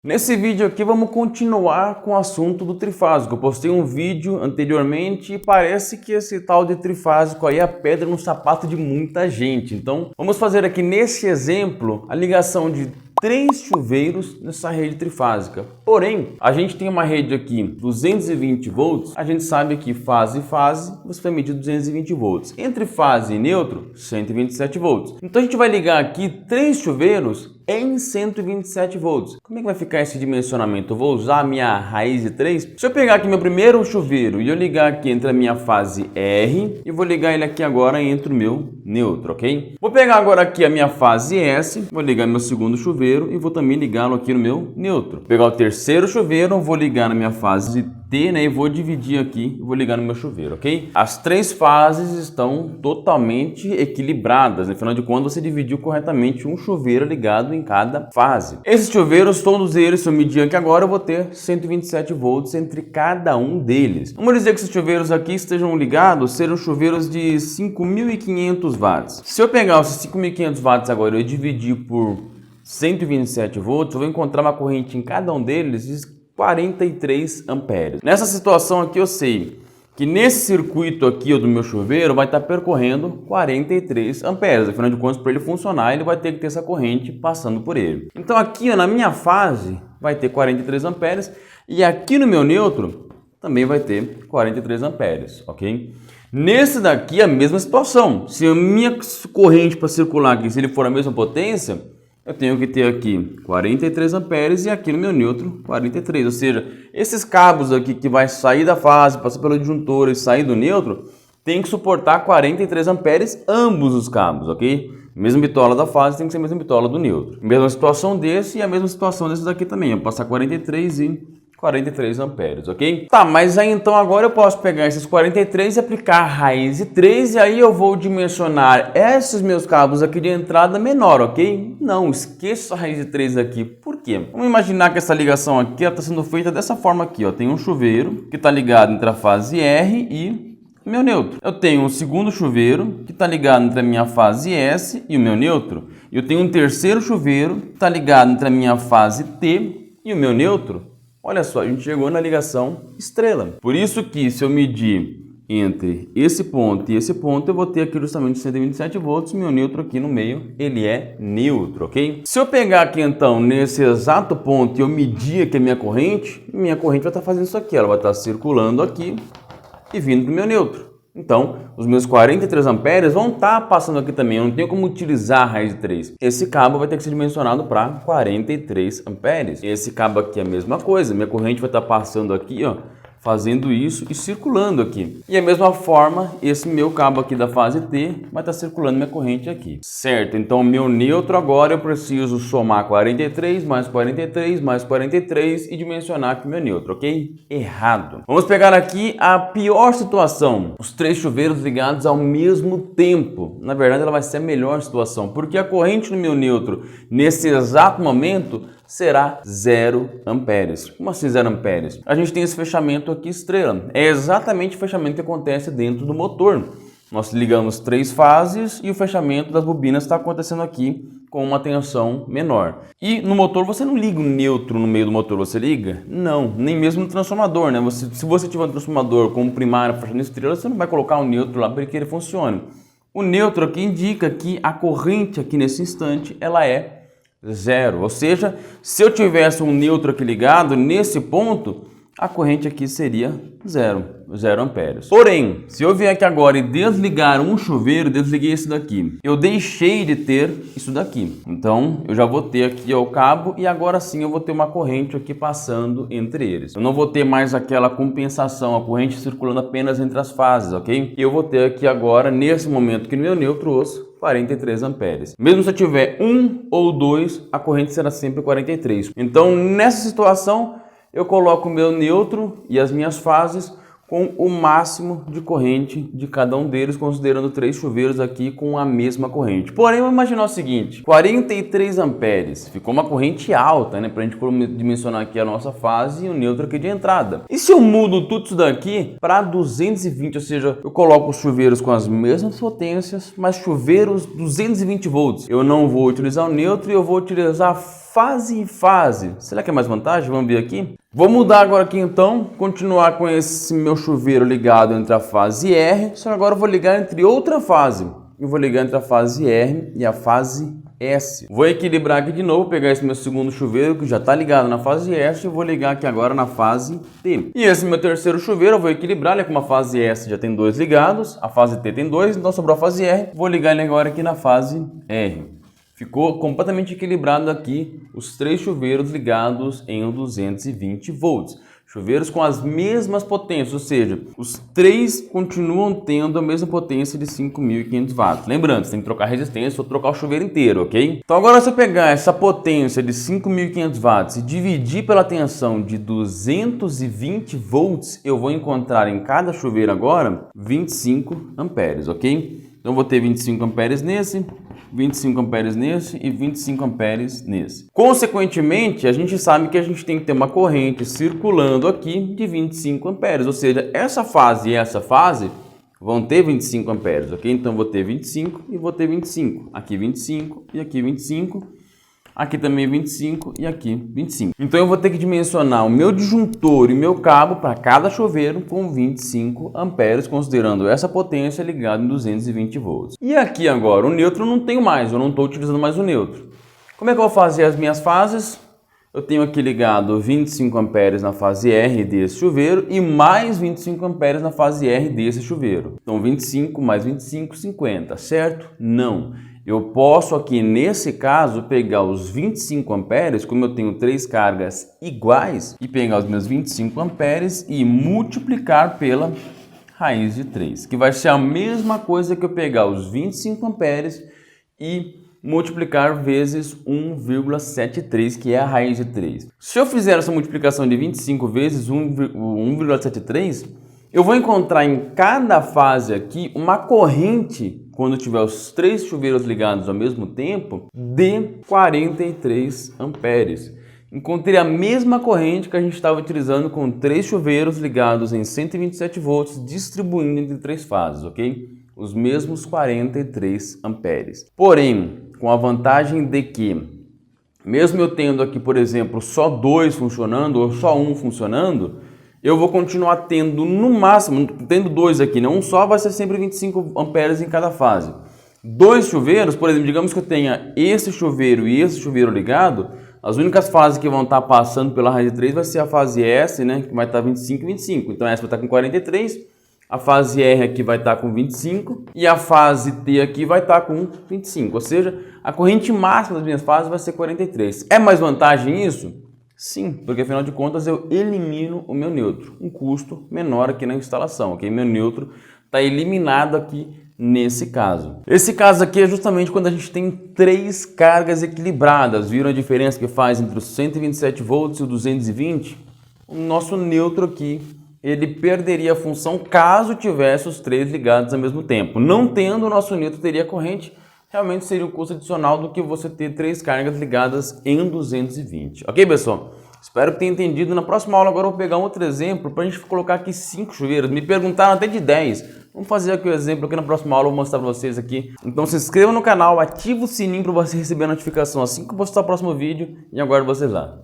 Nesse vídeo aqui vamos continuar com o assunto do trifásico. Eu postei um vídeo anteriormente e parece que esse tal de trifásico aí é a pedra no sapato de muita gente. Então vamos fazer aqui nesse exemplo a ligação de 3 chuveiros nessa rede trifásica. Porém, a gente tem uma rede aqui 220 volts, a gente sabe que fase e fase você vai medir 220 volts. Entre fase e neutro, 127 volts. Então a gente vai ligar aqui 3 chuveiros em 127 volts. Como é que vai ficar esse dimensionamento? Eu vou usar a minha raiz de 3. Se eu pegar aqui meu primeiro chuveiro e eu ligar aqui entre a minha fase R e vou ligar ele aqui agora entre o meu neutro, ok? Vou pegar agora aqui a minha fase S, vou ligar meu segundo chuveiro e vou também ligá-lo aqui no meu neutro. Vou pegar o terceiro chuveiro, vou ligar na minha fase T, né? E vou dividir aqui e vou ligar no meu chuveiro, ok? As 3 fases estão totalmente equilibradas, né? Afinal de contas, você dividiu corretamente um chuveiro ligado em cada fase. Esses chuveiros, todos eles, se eu medir aqui agora, eu vou ter 127 volts entre cada um deles. Vamos dizer que esses chuveiros aqui estejam ligados, serão chuveiros de 5.500 watts. Se eu pegar esses 5.500 watts agora e eu dividir por 127 volts, eu vou encontrar uma corrente em cada um deles de 43 amperes. Nessa situação aqui eu sei que nesse circuito aqui do meu chuveiro vai estar percorrendo 43 amperes. Afinal de contas, para ele funcionar, ele vai ter que ter essa corrente passando por ele. Então aqui na minha fase vai ter 43 amperes e aqui no meu neutro também vai ter 43 amperes, ok? Nesse daqui a mesma situação. Se a minha corrente para circular aqui, se ele for a mesma potência, eu tenho que ter aqui 43 amperes e aqui no meu neutro 43, ou seja, esses cabos aqui que vai sair da fase, passar pelo disjuntor e sair do neutro, tem que suportar 43 amperes ambos os cabos, ok? Mesma bitola da fase tem que ser a mesma bitola do neutro. Mesma situação desse e a mesma situação desses aqui também, eu passar 43 e 43 amperes, ok? Tá, mas aí então agora eu posso pegar esses 43 e aplicar a raiz de 3 e aí eu vou dimensionar esses meus cabos aqui de entrada menor, ok? Não, esqueça a raiz de 3 aqui. Por quê? Vamos imaginar que essa ligação aqui está sendo feita dessa forma aqui, ó. Tem um chuveiro que está ligado entre a fase R e meu neutro. Eu tenho um segundo chuveiro que está ligado entre a minha fase S e o meu neutro. E eu tenho um terceiro chuveiro que está ligado entre a minha fase T e o meu neutro. Olha só, a gente chegou na ligação estrela. Por isso que se eu medir entre esse ponto e esse ponto, eu vou ter aqui justamente 127 volts, meu neutro aqui no meio, ele é neutro, ok? Se eu pegar aqui então, nesse exato ponto e eu medir aqui a minha corrente vai estar fazendo isso aqui, ela vai estar circulando aqui e vindo para o meu neutro. Então, os meus 43 amperes vão estar passando aqui também, eu não tenho como utilizar a raiz de 3. Esse cabo vai ter que ser dimensionado para 43 amperes. Esse cabo aqui é a mesma coisa, minha corrente vai estar passando aqui, ó, fazendo isso e circulando aqui. E da mesma forma, esse meu cabo aqui da fase T vai estar circulando minha corrente aqui. Certo, então meu neutro agora eu preciso somar 43 mais 43 mais 43 e dimensionar aqui meu neutro, ok? Errado. Vamos pegar aqui a pior situação. Os 3 chuveiros ligados ao mesmo tempo. Na verdade, ela vai ser a melhor situação, porque a corrente no meu neutro, nesse exato momento, será 0 amperes. Como assim 0 amperes? A gente tem esse fechamento aqui estrela. É exatamente o fechamento que acontece dentro do motor. Nós ligamos 3 fases e o fechamento das bobinas está acontecendo aqui com uma tensão menor. E no motor você não liga um neutro no meio do motor, você liga? Não, nem mesmo no transformador, né? Se você tiver um transformador como primário fechando estrela, você não vai colocar um neutro lá para que ele funcione. O neutro aqui indica que a corrente aqui nesse instante ela é 0, ou seja, se eu tivesse um neutro aqui ligado, nesse ponto, a corrente aqui seria 0 amperes. Porém, se eu vier aqui agora e desligar um chuveiro, desliguei esse daqui, eu deixei de ter isso daqui. Então, eu já vou ter aqui ó, o cabo e agora sim eu vou ter uma corrente aqui passando entre eles. Eu não vou ter mais aquela compensação, a corrente circulando apenas entre as fases, ok? Eu vou ter aqui agora, nesse momento que no meu neutro, os 43 amperes. Mesmo se eu tiver 1 ou 2, a corrente será sempre 43. Então, nessa situação, eu coloco o meu neutro e as minhas fases com o máximo de corrente de cada um deles, considerando 3 chuveiros aqui com a mesma corrente. Porém, vamos imaginar o seguinte, 43 amperes, ficou uma corrente alta, né, para a gente dimensionar aqui a nossa fase e o neutro aqui de entrada. E se eu mudo tudo isso daqui para 220, ou seja, eu coloco os chuveiros com as mesmas potências, mas chuveiros 220 volts. Eu não vou utilizar o neutro e eu vou utilizar fase e fase, será que é mais vantagem? Vamos ver aqui. Vou mudar agora aqui então, continuar com esse meu chuveiro ligado entre a fase R, só que agora eu vou ligar entre outra fase. Eu vou ligar entre a fase R e a fase S. Vou equilibrar aqui de novo, pegar esse meu segundo chuveiro que já está ligado na fase S e vou ligar aqui agora na fase T. E esse meu terceiro chuveiro eu vou equilibrar, né? Como a fase S já tem 2 ligados, a fase T tem 2, então sobrou a fase R. Vou ligar ele agora aqui na fase R. Ficou completamente equilibrado aqui os 3 chuveiros ligados em 220 volts. Chuveiros com as mesmas potências, ou seja, os 3 continuam tendo a mesma potência de 5.500 watts. Lembrando, você tem que trocar a resistência ou trocar o chuveiro inteiro, ok? Então agora se eu pegar essa potência de 5.500 watts e dividir pela tensão de 220 volts, eu vou encontrar em cada chuveiro agora 25 amperes, ok? Então eu vou ter 25 amperes nesse, 25 amperes nesse e 25 amperes nesse. Consequentemente, a gente sabe que a gente tem que ter uma corrente circulando aqui de 25 amperes, ou seja, essa fase e essa fase vão ter 25 amperes, ok? Então eu vou ter 25 e vou ter 25. Aqui 25 e aqui 25. Aqui também 25 e aqui 25. Então eu vou ter que dimensionar o meu disjuntor e meu cabo para cada chuveiro com 25 amperes, considerando essa potência ligada em 220 volts. E aqui agora, o neutro eu não tenho mais, eu não estou utilizando mais o neutro. Como é que eu vou fazer as minhas fases? Eu tenho aqui ligado 25 amperes na fase R desse chuveiro e mais 25 amperes na fase R desse chuveiro. Então 25 mais 25, 50, certo? Não. Eu posso aqui, nesse caso, pegar os 25 amperes, como eu tenho 3 cargas iguais, e pegar os meus 25 amperes e multiplicar pela raiz de 3, que vai ser a mesma coisa que eu pegar os 25 amperes e multiplicar vezes 1,73, que é a raiz de 3. Se eu fizer essa multiplicação de 25 vezes 1,73, eu vou encontrar em cada fase aqui uma corrente, quando tiver os 3 chuveiros ligados ao mesmo tempo, de 43 amperes. Encontrei a mesma corrente que a gente estava utilizando com 3 chuveiros ligados em 127 volts, distribuindo entre 3 fases, ok? Os mesmos 43 amperes. Porém, com a vantagem de que, mesmo eu tendo aqui, por exemplo, só 2 funcionando ou só um funcionando, eu vou continuar tendo no máximo, tendo 2 aqui, né? Um só vai ser sempre 25 amperes em cada fase. 2 chuveiros, por exemplo, digamos que eu tenha esse chuveiro e esse chuveiro ligado, as únicas fases que vão estar passando pela raiz de 3 vai ser a fase S, né? Que vai estar 25 e 25. Então essa vai estar com 43, a fase R aqui vai estar com 25 e a fase T aqui vai estar com 25. Ou seja, a corrente máxima das minhas fases vai ser 43. É mais vantagem isso? Sim, porque afinal de contas eu elimino o meu neutro, um custo menor aqui na instalação, ok? Meu neutro está eliminado aqui nesse caso. Esse caso aqui é justamente quando a gente tem 3 cargas equilibradas. Viram a diferença que faz entre os 127 volts e o 220? O nosso neutro aqui, ele perderia a função caso tivesse os 3 ligados ao mesmo tempo. Não tendo, o nosso neutro teria corrente. Realmente seria um custo adicional do que você ter 3 cargas ligadas em 220. Ok, pessoal? Espero que tenha entendido. Na próxima aula agora eu vou pegar um outro exemplo para a gente colocar aqui 5 chuveiros. Me perguntaram até de 10. Vamos fazer aqui o exemplo aqui na próxima aula, eu vou mostrar para vocês aqui. Então se inscreva no canal, ative o sininho para você receber a notificação assim que eu postar o próximo vídeo e aguardo vocês lá.